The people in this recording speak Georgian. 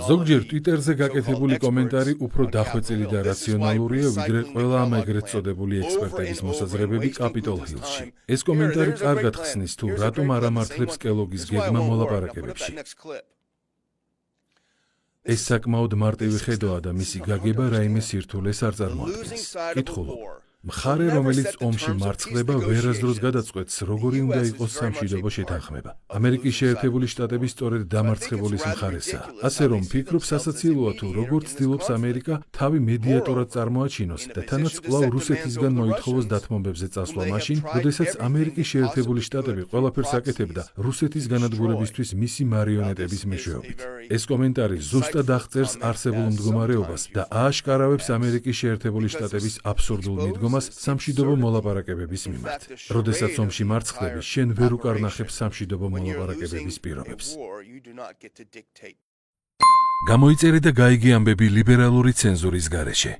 ზოგჯერ ტვიტერზე გაკეთებული კომენტარი უფრო დახვეწილი და რაციონალურია, ვიდრე ყველა ამ ეგრეთ წოდებული ექსპერტების მოსაზრებები კაპიტოლ ჰილში. ეს კომენტარი კარგად ხსნის თუ რატომ არ ამართლებს კელოგის გეგმა მოლაპარაკებებში. ეს საკმაოდ მარტივი ხედვაა და მისი გაგება რაიმე სირთულეს არ წარმოადგენს. კითხულობ. მხარე, რომელიც ომში მარცხდება, ვერასდროს გადაწყვეტს, როგორი უნდა იყოს სამშვიდობო შეთანხმება. ამერიკის შეერთებული შტატები სწორედ დამარცხებულის მხარესაა. ასე რომ ფიქრობ სასაცილოა თუ როგორ ცდილობს ამერიკა თავი მედიატორად წარმოაჩინოს და თანაც კვლავ რუსეთისგან მოითხოვოს დათმობებზე წასვლა მაშინ, როდესაც ამერიკის შეერთებული შტატები ყველაფერს აკეთებდა რუსეთის განადგურებისთვის მისი მარიონეტების მეშვეობით. ეს კომენტარი ზუსტად აღწერს არსებულ მდგომარეობას და ააშკარავებს ამერიკის შეერთებული შტატების აბსურდულ მიდგომას სამშვიდობო მოლაპარაკებების მიმართ. როდესაც ომში მარცხდები, შენ ვერ უკარნახებ სამშვიდობო მოლაპარაკებების პირობებს. გამოიწერე და გაიგე ამბები ლიბერალური ცენზურის გარეშე.